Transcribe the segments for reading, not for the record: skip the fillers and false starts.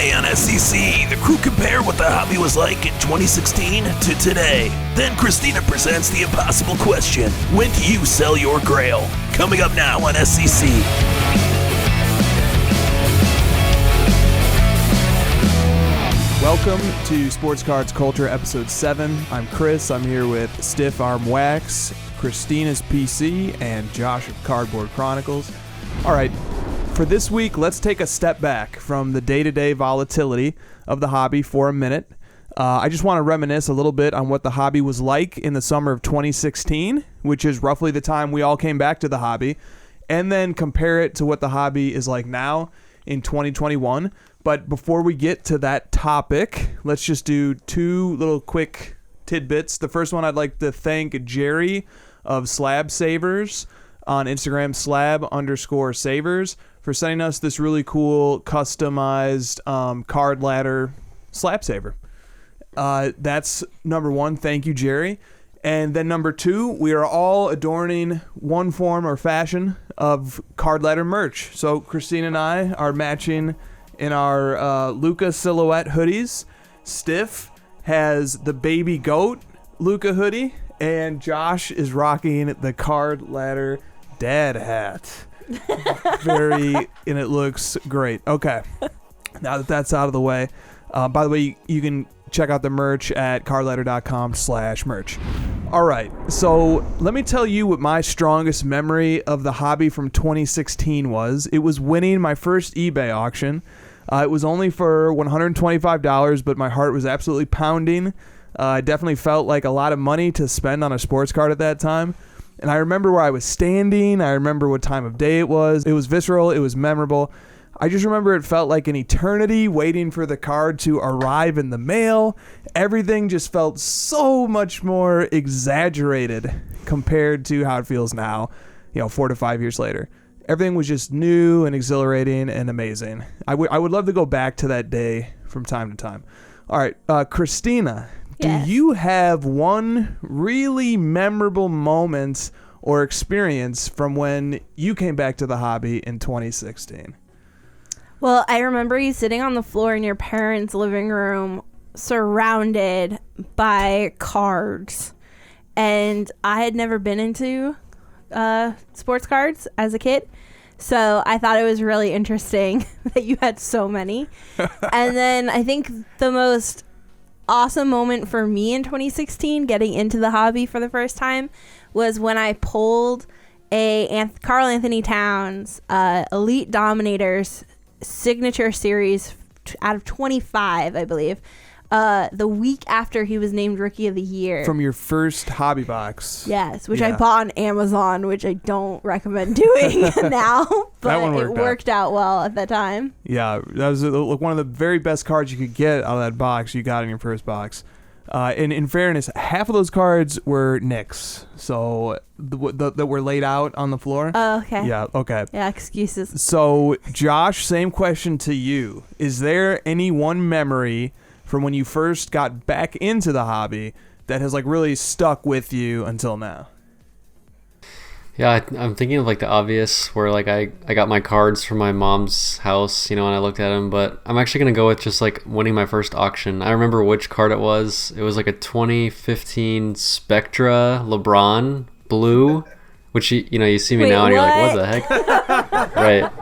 Today on SCC, the crew compare what the hobby was like in 2016 to today. Then Kristina presents the impossible question, when do you sell your Grail? Coming up now on SCC. Welcome to Sports Cards Culture Episode 7. I'm Chris. I'm here with Stiff Arm Wax, Kristina's PC, and Josh of Cardboard Chronicles. All right, for this week, let's take a step back from the day-to-day volatility of the hobby for a minute. I just want to reminisce a little bit on what the hobby was like in the summer of 2016, which is roughly the time we all came back to the hobby, and then compare it to what the hobby is like now in 2021. But before we get to that topic, let's just do two little quick tidbits. The first one, I'd like to thank Jerry of Slab Savers on Instagram, slab_savers, for sending us this really cool customized card ladder slab saver. That's number one. Thank you, Jerry. And then number two, we are all adorning one form or fashion of card ladder merch. So Kristina and I are matching in our Luca silhouette hoodies. Stiff has the baby goat Luca hoodie, and Josh is rocking the card ladder dad hat. And it looks great. Okay, now that that's out of the way, by the way, you can check out the merch at cardladder.com/merch. All right, so let me tell you what my strongest memory of the hobby from 2016 was. It was winning my first eBay auction. It was only for $125, but my heart was absolutely pounding. I definitely felt like a lot of money to spend on a sports card at that time. And I remember where I was standing. I remember what time of day it was. It was visceral. It was memorable. I just remember it felt like an eternity waiting for the card to arrive in the mail. Everything just felt so much more exaggerated compared to how it feels now, 4 to 5 years later. Everything was just new and exhilarating and amazing. I would love to go back to that day from time to time. All right, Kristina, Yes. Do you have one really memorable moment or experience from when you came back to the hobby in 2016? Well, I remember you sitting on the floor in your parents' living room surrounded by cards. And I had never been into sports cards as a kid. So I thought it was really interesting that you had so many. And then I think the most awesome moment for me in 2016, getting into the hobby for the first time, was when I pulled a Karl Anthony Towns Elite Dominators signature series out of 25, I believe, the week after he was named Rookie of the Year. From your first hobby box. Yes, which I bought on Amazon, which I don't recommend doing now, but it worked out well at that time. Yeah, that was one of the very best cards you could get out of that box you got in your first box. And in fairness, half of those cards were Knicks, so that were laid out on the floor. Oh, okay. Yeah, okay. Yeah, excuses. So, Josh, same question to you. Is there any one memory from when you first got back into the hobby that has really stuck with you until now? Yeah, I'm thinking of the obvious, where I got my cards from my mom's house, and I looked at them, but I'm actually going to go with just winning my first auction. I remember which card it was. It was a 2015 Spectra LeBron blue, which you see me now and you're like, what the heck? Right.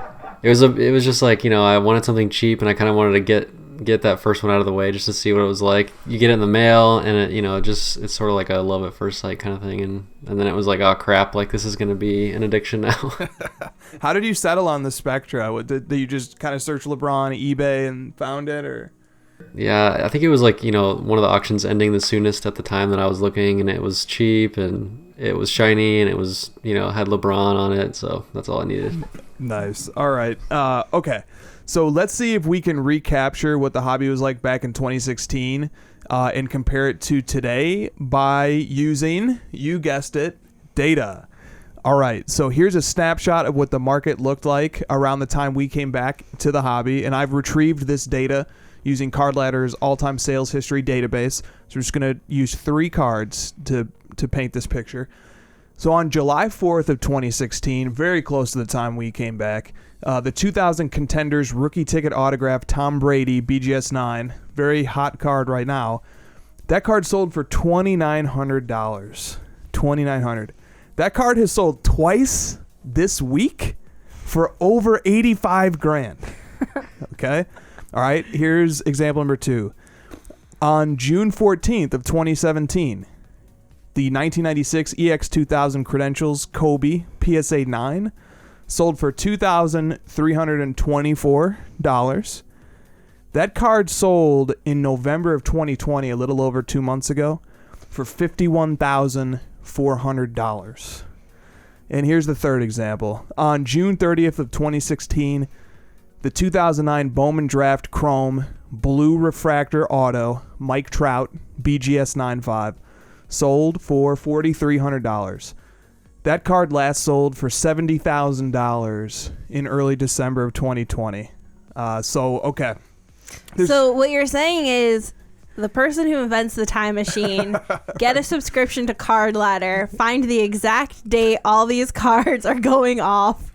It was just I wanted something cheap, and I kind of wanted to get that first one out of the way just to see what it was like. You get it in the mail, and it it's sort of like a love at first sight kind of thing, and then it was like, oh crap, this is going to be an addiction now. How did you settle on the Spectra? Did you just kind of search LeBron, eBay, and found it, or? Yeah, I think it was one of the auctions ending the soonest at the time that I was looking, and it was cheap, and it was shiny, and it was had LeBron on it, so that's all I needed. Nice. All right. Okay. So let's see if we can recapture what the hobby was like back in 2016 and compare it to today by using, you guessed it, data. All right, so here's a snapshot of what the market looked like around the time we came back to the hobby, and I've retrieved this data using Card Ladder's all-time sales history database. So we're just going to use 3 cards to paint this picture. So on July 4th of 2016, very close to the time we came back, The 2000 Contenders rookie ticket autograph Tom Brady BGS 9, very hot card right now. That card sold for $2,900. $2,900. That card has sold twice this week for over 85 grand. Okay? All right, here's example number 2. On June 14th of 2017, the 1996 EX2000 Credentials Kobe PSA 9 sold for $2,324. That card sold in November of 2020, a little over 2 months ago, for $51,400. And here's the third example. On June 30th of 2016, the 2009 Bowman Draft Chrome Blue Refractor Auto Mike Trout BGS 95 sold for $4,300. That card last sold for $70,000 in early December of 2020. Okay. So what you're saying is the person who invents the time machine, get a subscription to Card Ladder, find the exact date all these cards are going off,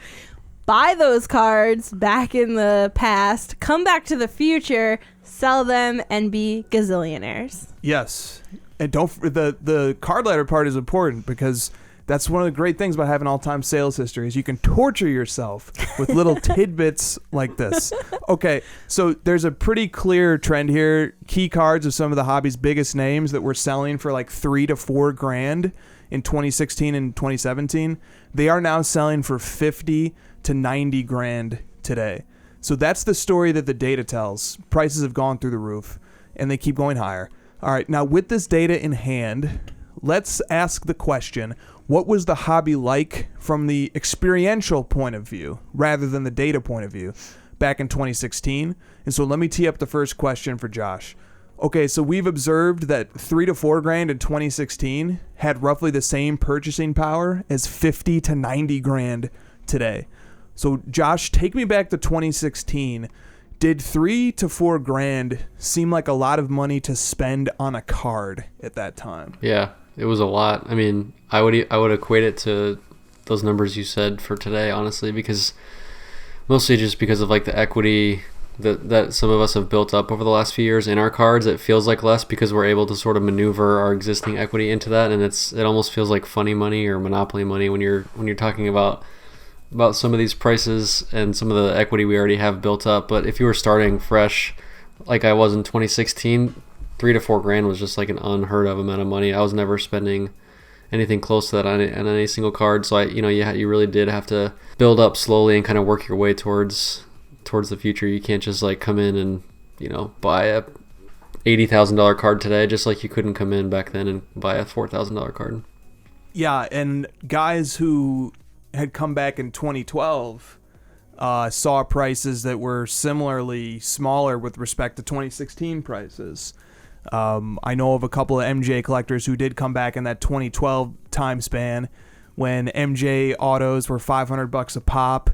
buy those cards back in the past, come back to the future, sell them, and be gazillionaires. Yes. And the Card Ladder part is important because that's one of the great things about having all-time sales history is you can torture yourself with little tidbits like this. Okay, so there's a pretty clear trend here. Key cards of some of the hobby's biggest names that were selling for like $3 to $4 grand in 2016 and 2017, they are now selling for 50 to 90 grand today. So that's the story that the data tells. Prices have gone through the roof, and they keep going higher. All right, now with this data in hand, let's ask the question, what was the hobby like from the experiential point of view rather than the data point of view back in 2016? And so let me tee up the first question for Josh. Okay, so we've observed that 3 to 4 grand in 2016 had roughly the same purchasing power as 50 to 90 grand today. So Josh, take me back to 2016. Did 3 to 4 grand seem like a lot of money to spend on a card at that time? Yeah, it was a lot. I mean, I would equate it to those numbers you said for today, honestly, because mostly just because of like the equity that some of us have built up over the last few years in our cards. It feels like less because we're able to sort of maneuver our existing equity into that, and it almost feels like funny money or monopoly money when you're talking about some of these prices and some of the equity we already have built up. But if you were starting fresh, like I was in 2016, 3 to 4 grand was just like an unheard of amount of money. I was never spending anything close to that on any single card. So you really did have to build up slowly and kind of work your way towards the future. You can't just like come in and buy a $80,000 card today, just like you couldn't come in back then and buy a $4,000 card. Yeah, and guys who had come back in 2012 saw prices that were similarly smaller with respect to 2016 prices. I know of a couple of MJ collectors who did come back in that 2012 time span when MJ autos were $500 a pop,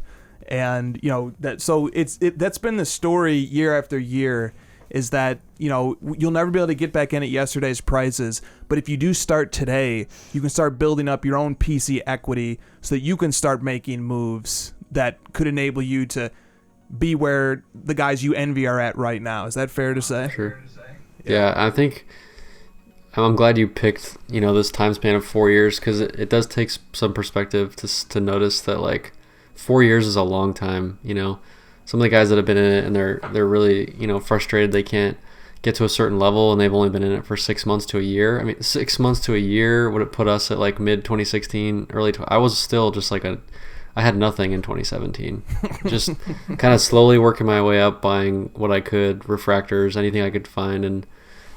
and that's been the story year after year. Is that you'll never be able to get back in at yesterday's prices, but if you do start today, you can start building up your own PC equity so that you can start making moves that could enable you to be where the guys you envy are at right now. Is that fair to say? Sure. Yeah, I think I'm glad you picked this time span of 4 years, because it does take some perspective to notice that like 4 years is a long time. Some of the guys that have been in it and they're really frustrated they can't get to a certain level, and they've only been in it for 6 months to a year. I mean, 6 months to a year would have put us at like mid 2016, I was still just like I had nothing in 2017. Just kind of slowly working my way up, buying what I could, refractors, anything I could find, and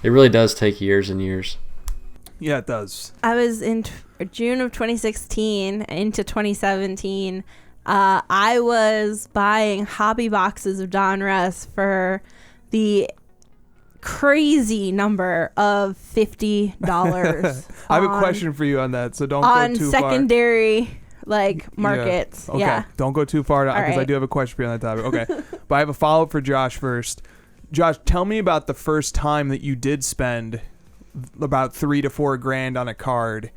it really does take years and years. Yeah, it does. I was in June of 2016 into 2017. I was buying hobby boxes of Donruss for the crazy number of $50. I have a question for you on that, so don't go too far. On secondary markets. Yeah. Okay. Yeah. Don't go too far because I do have a question for you on that topic. Okay. But I have a follow-up for Josh first. Josh, tell me about the first time that you did spend about 3 to 4 grand on a card.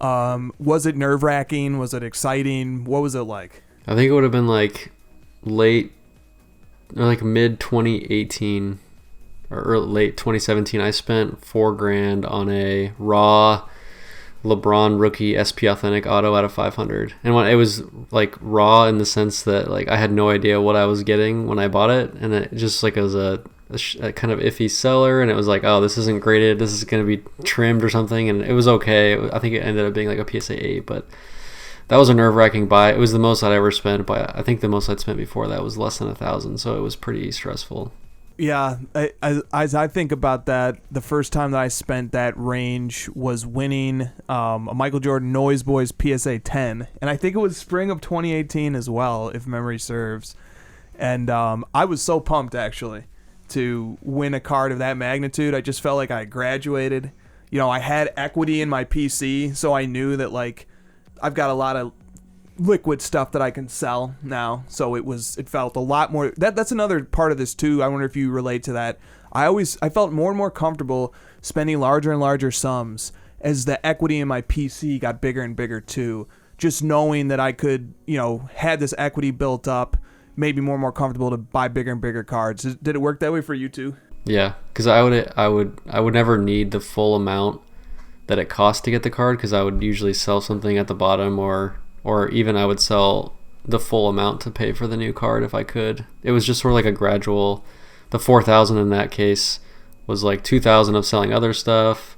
Was it nerve-wracking? Was it exciting? What was it like? I think it would have been like late or like mid 2018 or late 2017, I spent $4,000 on a raw LeBron rookie SP Authentic auto out of 500. And when it was like raw in the sense that like I had no idea what I was getting when I bought it, and it just like it was a kind of iffy seller, and it was like, oh, this isn't graded, this is going to be trimmed or something, and it was okay. I think it ended up being like a PSA 8, but that was a nerve-wracking buy. It was the most I'd ever spent, but I think the most I'd spent before that was less than $1,000, so it was pretty stressful. Yeah, as I think about that, the first time that I spent that range was winning a Michael Jordan Noise Boys PSA 10, and I think it was spring of 2018 as well, if memory serves. And I was so pumped, actually, to win a card of that magnitude. I just felt like I graduated. You know, I had equity in my PC, so I knew that, like, I've got a lot of liquid stuff that I can sell now, so it felt a lot more. That's another part of this too. I wonder if you relate to that. I felt more and more comfortable spending larger and larger sums as the equity in my PC got bigger and bigger too. Just knowing that I could, you know, had this equity built up, made me more and more comfortable to buy bigger and bigger cards. Did it work that way for you too? Yeah, because I would never need the full amount that it costs to get the card, because I would usually sell something at the bottom, or even I would sell the full amount to pay for the new card if I could. It was just sort of like a gradual. The $4,000 in that case was like $2,000 of selling other stuff,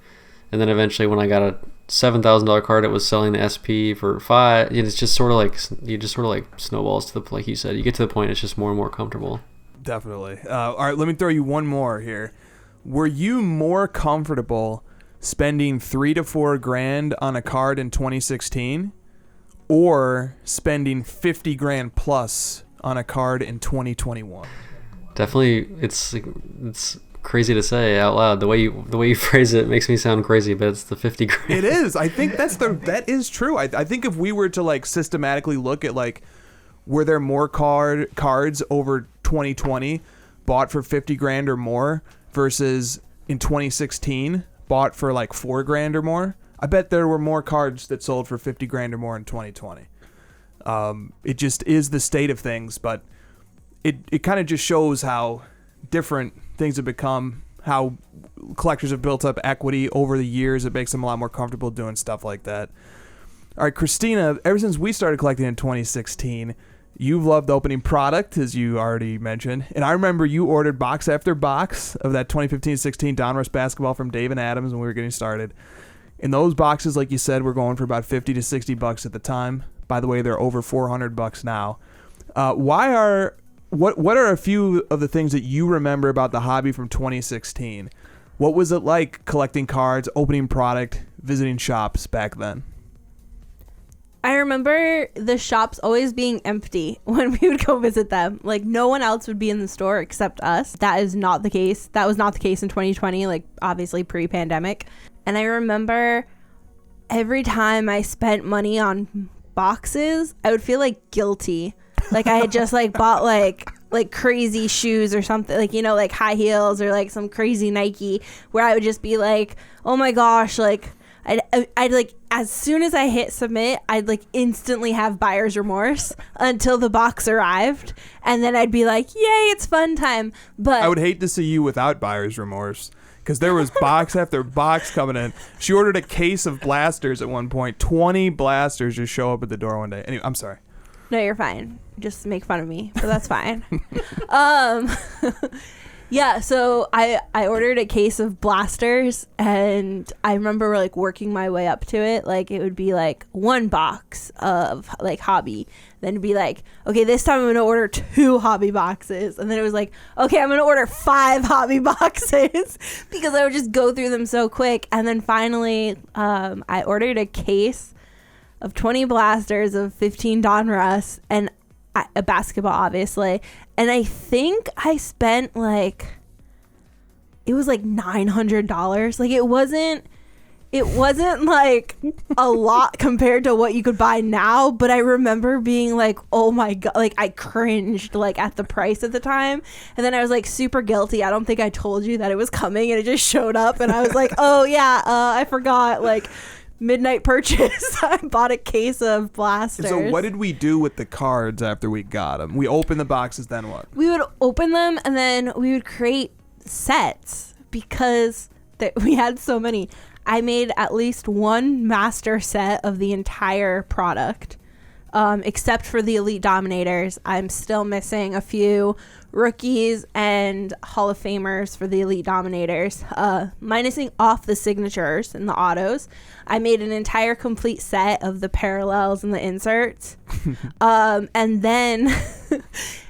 and then eventually when I got a $7,000 card, it was selling the SP for $5,000. It's just sort of like snowballs to the, like you said, you get to the point it's just more and more comfortable. Definitely. All right, let me throw you one more here. Were you more comfortable spending $3,000 to $4,000 on a card in 2016? Or spending $50,000 plus on a card in 2021? Definitely, it's crazy to say out loud. The way you phrase it makes me sound crazy, but it's the $50,000. It is. I think that is true. I think if we were to like systematically look at like, were there more cards over 2020 bought for $50,000 or more versus in 2016 bought for like $4,000 or more? I bet there were more cards that sold for $50,000 or more in 2020. It just is the state of things, but it kind of just shows how different things have become, how collectors have built up equity over the years. It makes them a lot more comfortable doing stuff like that. All right, Kristina, ever since we started collecting in 2016, you've loved opening product, as you already mentioned. And I remember you ordered box after box of that 2015-16 Donruss basketball from Dave and Adams when we were getting started. And those boxes, like you said, were going for about $50 to $60 at the time. By the way, they're over $400 now. What are a few of the things that you remember about the hobby from 2016? What was it like collecting cards, opening product, visiting shops back then? I remember the shops always being empty when we would go visit them. Like, no one else would be in the store except us. That is not the case. That was not the case in 2020, like, obviously pre-pandemic. And I remember every time I spent money on boxes, I would feel like guilty. Like I had just like bought like crazy shoes or something, like, you know, like high heels or like some crazy Nike, where I would just be like, oh my gosh, like I'd like, as soon as I hit submit, I'd like instantly have buyer's remorse until the box arrived. And then I'd be like, yay, it's fun time. But I would hate to see you without buyer's remorse, because there was box after box coming in. She ordered a case of blasters at one point. 20 blasters just show up at the door one day. Anyway, I'm sorry. No, you're fine. Just make fun of me, but that's fine. Yeah, so I ordered a case of blasters, and I remember like working my way up to it. Like it would be like one box of like hobby, then it'd be like, okay, this time I'm gonna order 2 hobby boxes, and then it was like, okay, I'm gonna order 5 hobby boxes because I would just go through them so quick. And then finally I ordered a case of 20 blasters of 15 Donruss and a basketball, obviously. And I think I spent like, it was like $900. Like it wasn't like a lot compared to what you could buy now, but I remember being like, oh my god, like I cringed like at the price at the time. And then I was like super guilty. I don't think I told you that it was coming, and it just showed up, and I was like, oh yeah, I forgot. Like midnight purchase. I bought a case of blasters. So what did we do with the cards after we got them? We opened the boxes, then what? We would open them and then we would create sets because we had so many. I made at least one master set of the entire product, except for the Elite Dominators. I'm still missing a few rookies and Hall of Famers for the Elite Dominators, minusing off the signatures and the autos. I made an entire complete set of the parallels and the inserts. And then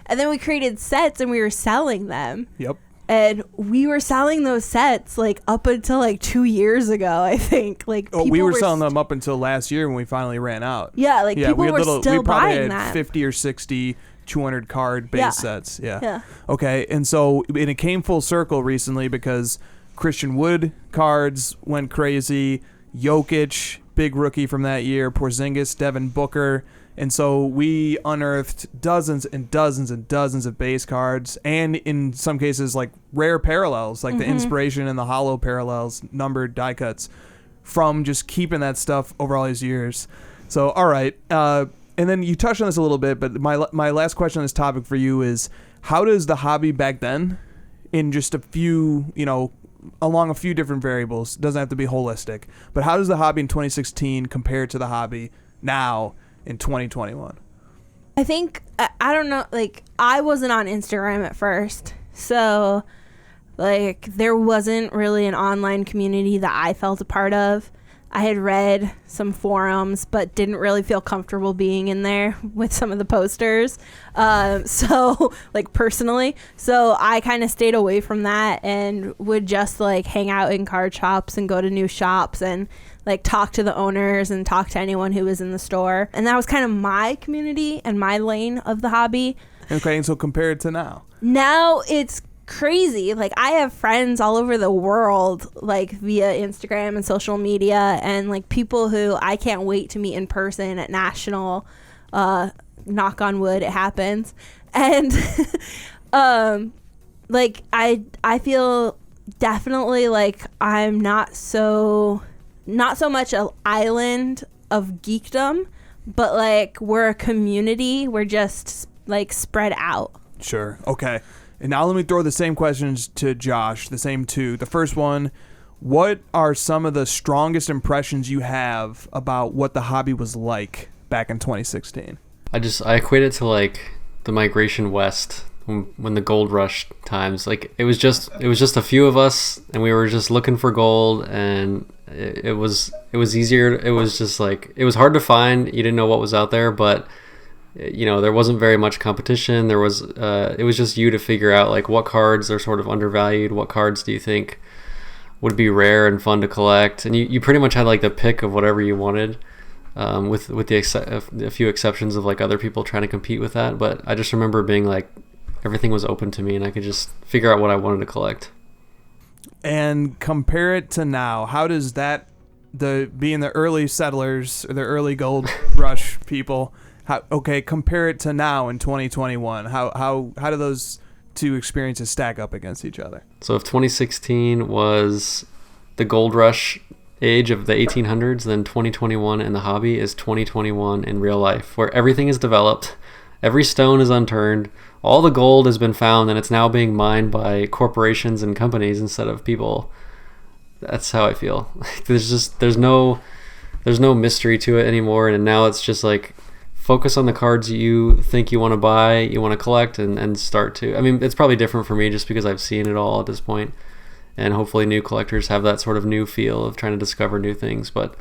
we created sets and we were selling them. Yep. And we were selling those sets like up until like 2 years ago, I think. Like, we were selling them up until last year when we finally ran out. Yeah, like people were still buying had that. 50 or 60 200 card base sets. Yeah. Okay, and so and it came full circle recently because Christian Wood cards went crazy. Jokic, big rookie from that year. Porzingis, Devin Booker. And so we unearthed dozens and dozens and dozens of base cards, and in some cases like rare parallels, like the inspiration and the hollow parallels, numbered die cuts, from just keeping that stuff over all these years. So all right, and then you touched on this a little bit, but my last question on this topic for you is, how does the hobby back then, in just a few, along a few different variables, doesn't have to be holistic, but how does the hobby in 2016 compare to the hobby now in 2021? I think, I don't know, like, I wasn't on Instagram at first, so like there wasn't really an online community that I felt a part of. I had read some forums but didn't really feel comfortable being in there with some of the posters, so like personally, so I kind of stayed away from that and would just like hang out in card shops and go to new shops and like talk to the owners and talk to anyone who was in the store. And that was kind of my community and my lane of the hobby. Okay, and so compared to now? Now it's crazy. Like, I have friends all over the world, like via Instagram and social media, and like people who I can't wait to meet in person at National. Knock on wood, it happens. And like I feel definitely like I'm not so much an island of geekdom, but like we're a community. We're just like spread out. Sure. Okay. And now let me throw the same questions to Josh, the same two. The first one, what are some of the strongest impressions you have about what the hobby was like back in 2016? I equate it to like the migration west when the gold rush times. Like it was just a few of us and we were just looking for gold, and it was easier. It was just like, it was hard to find. You didn't know what was out there, but there wasn't very much competition. There was it was just you to figure out like what cards are sort of undervalued, what cards do you think would be rare and fun to collect, and you pretty much had like the pick of whatever you wanted, with a few exceptions of like other people trying to compete with that. But I just remember being like, everything was open to me and I could just figure out what I wanted to collect. And compare it to now. How does that, being the early settlers or the early gold rush people, compare it to now in 2021? How do those two experiences stack up against each other? So if 2016 was the gold rush age of the 1800s, then 2021 in the hobby is 2021 in real life, where everything is developed, every stone is unturned, all the gold has been found, and it's now being mined by corporations and companies instead of people. That's how I feel. There's no mystery to it anymore, and now it's just like, focus on the cards you think you want to buy, you want to collect, and start to. I mean, it's probably different for me just because I've seen it all at this point, and hopefully new collectors have that sort of new feel of trying to discover new things. But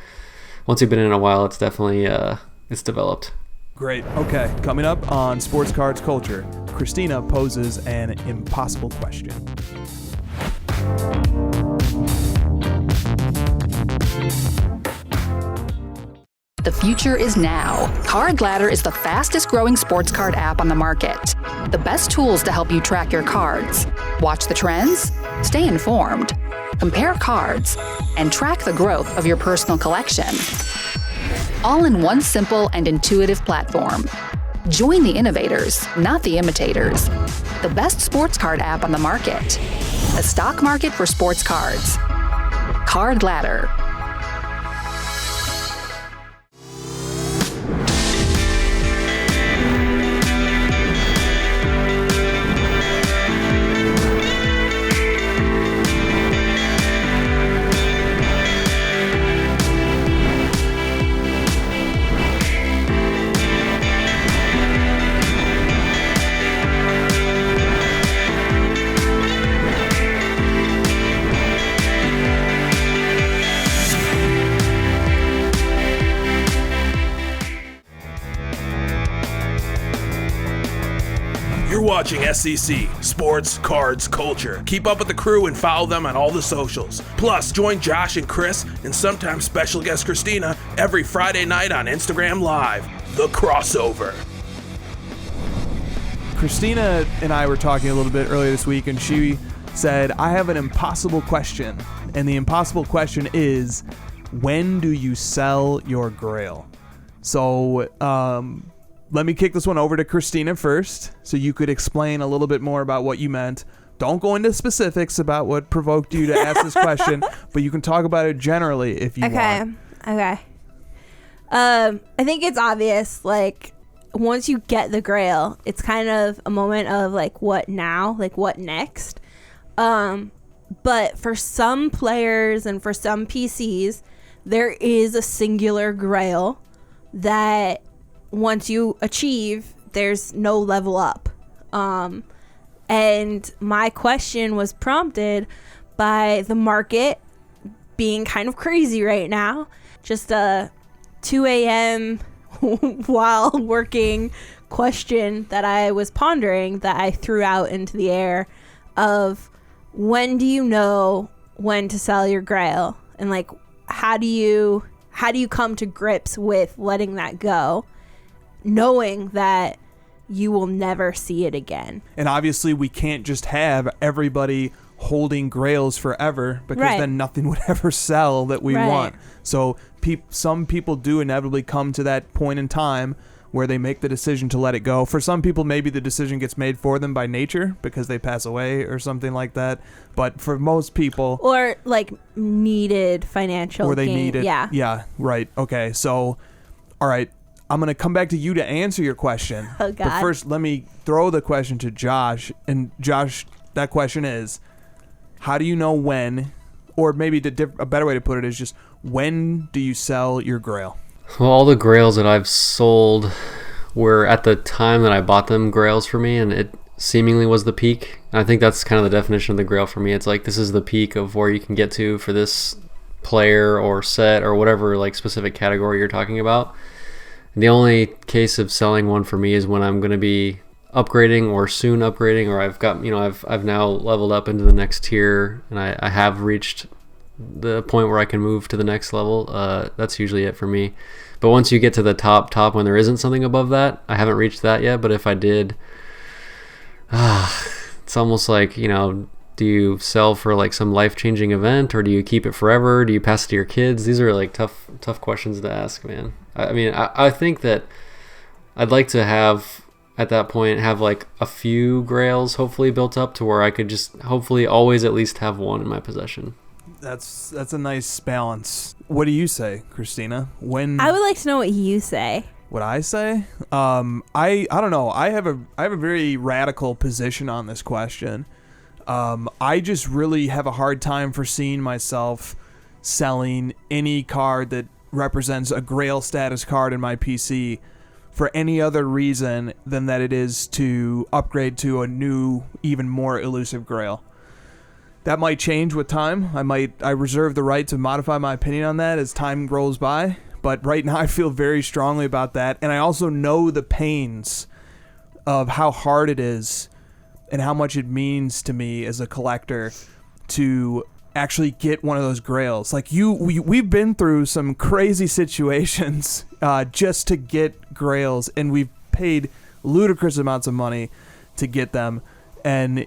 once you've been in a while, it's definitely it's developed. Great. Okay, coming up on Sports Cards Culture, Kristina poses an impossible question. The future is now. Card Ladder is the fastest growing sports card app on the market. The best tools to help you track your cards, watch the trends, stay informed, compare cards, and track the growth of your personal collection. All in one simple and intuitive platform. Join the innovators, not the imitators. The best sports card app on the market. The stock market for sports cards. Card Ladder. watching SCC, Sports, Cards, Culture. Keep up with the crew and follow them on all the socials. Plus, join Josh and Chris and sometimes special guest Kristina every Friday night on Instagram Live. The Crossover. Kristina and I were talking a little bit earlier this week, and she said, I have an impossible question. And the impossible question is, when do you sell your Grail? So let me kick this one over to Kristina first, so you could explain a little bit more about what you meant. Don't go into specifics about what provoked you to ask this question, but you can talk about it generally if you want. Okay. I think it's obvious, like, once you get the Grail, it's kind of a moment of, like, what now? Like, what next? But for some players and for some PCs, there is a singular Grail that once you achieve, there's no level up. And my question was prompted by the market being kind of crazy right now. Just a 2 a.m. while working question that I was pondering that I threw out into the air of, when do you know when to sell your Grail? And, like, how do you come to grips with letting that go, knowing that you will never see it again? And obviously we can't just have everybody holding Grails forever, because then nothing would ever sell that we want. So some people do inevitably come to that point in time where they make the decision to let it go. For some people, maybe the decision gets made for them by nature because they pass away or something like that. But for most people, or like needed financial or they gain. need it. Yeah, right. Okay, so all right, I'm going to come back to you to answer your question. Oh, God. But first, let me throw the question to Josh. And Josh, that question is, how do you know when, or maybe a better way to put it is just, when do you sell your Grail? Well, all the Grails that I've sold were at the time that I bought them Grails for me, and it seemingly was the peak. And I think that's kind of the definition of the Grail for me. It's like, this is the peak of where you can get to for this player or set or whatever, like, specific category you're talking about. And the only case of selling one for me is when I'm going to be upgrading or soon upgrading, or I've got, I've now leveled up into the next tier, and I have reached the point where I can move to the next level. That's usually it for me. But once you get to the top when there isn't something above that, I haven't reached that yet, but if I did, it's almost like, do you sell for like some life-changing event, or do you keep it forever? Do you pass it to your kids? These are like tough questions to ask, man. I mean, I think that I'd like to have, at that point, have like a few Grails hopefully built up to where I could just hopefully always at least have one in my possession. That's a nice balance. What do you say, Kristina? When I would like to know what you say. What I say? I don't know. I have a very radical position on this question. I just really have a hard time foreseeing myself selling any card that represents a Grail status card in my PC for any other reason than that it is to upgrade to a new, even more elusive Grail. That might change with time. I reserve the right to modify my opinion on that as time goes by. But right now I feel very strongly about that. And I also know the pains of how hard it is and how much it means to me as a collector to actually get one of those Grails. Like we've been through some crazy situations just to get Grails, and we've paid ludicrous amounts of money to get them. And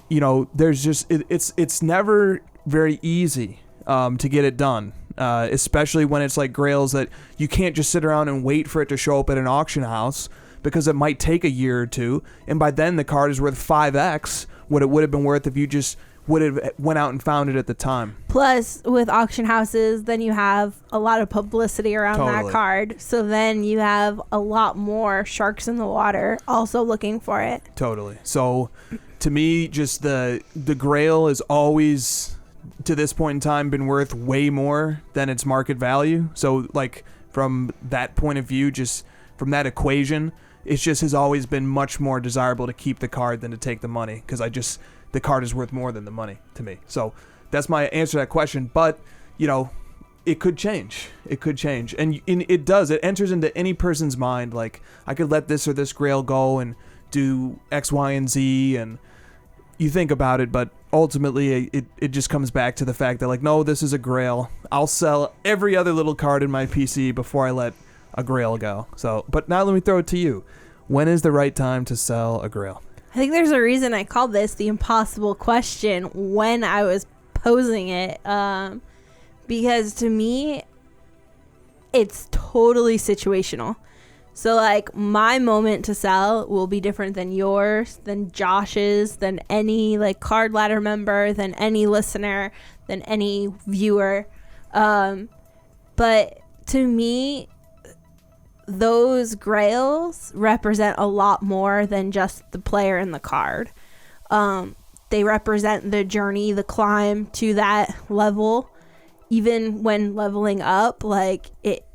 there's just it's never very easy to get it done, especially when it's like Grails that you can't just sit around and wait for it to show up at an auction house, because it might take a year or two, and by then the card is worth 5x what it would have been worth if you just would have went out and found it at the time. Plus, with auction houses, then you have a lot of publicity around that card. So then you have a lot more sharks in the water also looking for it. Totally. So to me, just the Grail is always, to this point in time, been worth way more than its market value. So like from that point of view, just from that equation, it just has always been much more desirable to keep the card than to take the money, because the card is worth more than the money to me. So that's my answer to that question. But, it could change. It could change. And it does. It enters into any person's mind. Like, I could let this or this Grail go and do X, Y, and Z, and you think about it, but ultimately it just comes back to the fact that, like, no, this is a Grail. I'll sell every other little card in my PC before I let a Grail go. So, but now let me throw it to you. When is the right time to sell a Grail? I think there's a reason I called this the impossible question when I was posing it, because to me, it's totally situational. So, like, my moment to sell will be different than yours, than Josh's, than any, like, Card Ladder member, than any listener, than any viewer. But to me, those Grails represent a lot more than just the player and the card. They represent the journey, the climb to that level. Even when leveling up, like,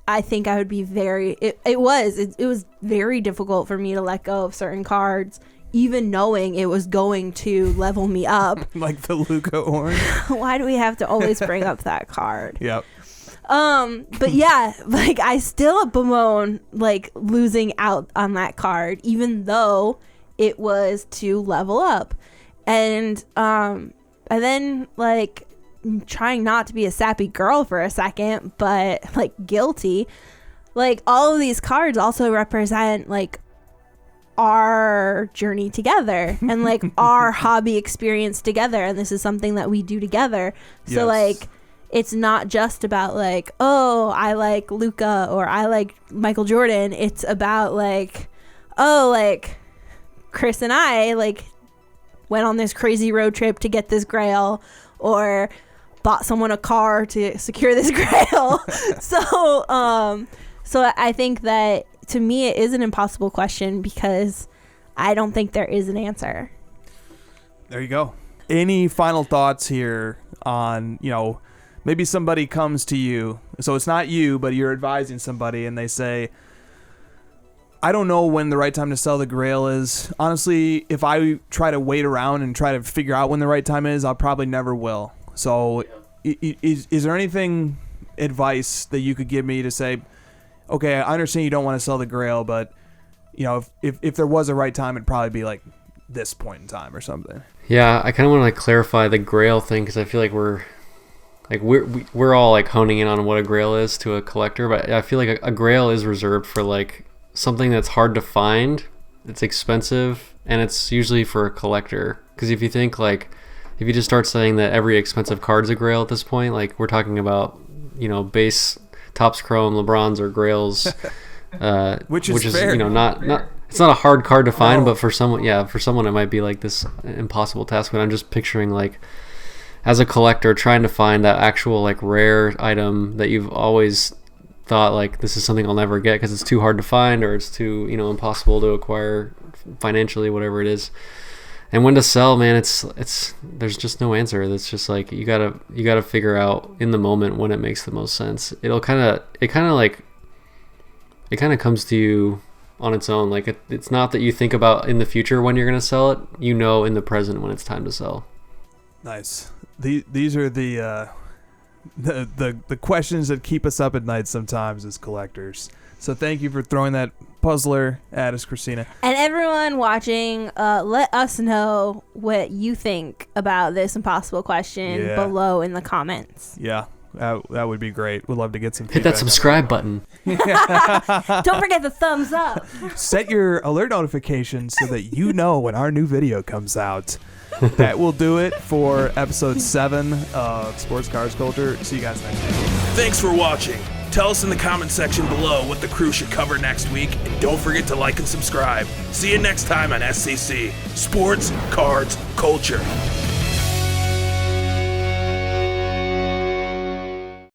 I think I would be it was very difficult for me to let go of certain cards, even knowing it was going to level me up. Like the Luca orange. Why do we have to always bring up that card? Yep. But yeah, like, I still bemoan, like, losing out on that card, even though it was to level up. And then, like, trying not to be a sappy girl for a second, but, like, guilty. Like, all of these cards also represent, like, our journey together and, like, our hobby experience together. And this is something that we do together. So, yes. Like, it's not just about, like, oh, I like Luca or I like Michael Jordan. It's about, like, oh, like, Chris and I, like, went on this crazy road trip to get this Grail, or bought someone a car to secure this Grail. So I think that, to me, it is an impossible question because I don't think there is an answer. There you go. Any final thoughts here on, you know, maybe somebody comes to you, so it's not you, but you're advising somebody, and they say, I don't know when the right time to sell the Grail is. Honestly, if I try to wait around and try to figure out when the right time is, I'll probably never will. So is there anything, advice that you could give me to say, okay, I understand you don't want to sell the Grail, but, you know, if there was a right time, it'd probably be like this point in time or something. Yeah, I kind of want to, like, clarify the Grail thing, because I feel like we're all, like, honing in on what a Grail is to a collector, but I feel like a Grail is reserved for, like, something that's hard to find, it's expensive, and it's usually for a collector. Because if you think, like, if you just start saying that every expensive card's a Grail at this point, like, we're talking about, you know, base Topps Chrome LeBrons or Grails, which is fair. You know, not it's not a hard card to find, but for someone it might be like this impossible task. But I'm just picturing, like, as a collector, trying to find that actual, like, rare item that you've always thought, like, this is something I'll never get because it's too hard to find, or it's too, you know, impossible to acquire financially, whatever it is. And when to sell, man, it's there's just no answer. That's just, like, you gotta figure out in the moment when it makes the most sense. It kind of comes to you on its own. Like, it's not that you think about in the future when you're gonna sell it. You know, in the present when it's time to sell. Nice. These are the questions that keep us up at night sometimes as collectors. So thank you for throwing that puzzler at us, Kristina. And everyone watching, let us know what you think about this impossible question below in the comments. Yeah, that would be great. We'd love to get some feedback. Hit that subscribe button. Don't forget the thumbs up. Set your alert notifications so that you know when our new video comes out. That will do it for episode 7 of Sports Cards Culture. See you guys next week. Thanks for watching. Tell us in the comment section below what the crew should cover next week, and don't forget to like and subscribe. See you next time on SCC, Sports Cards Culture.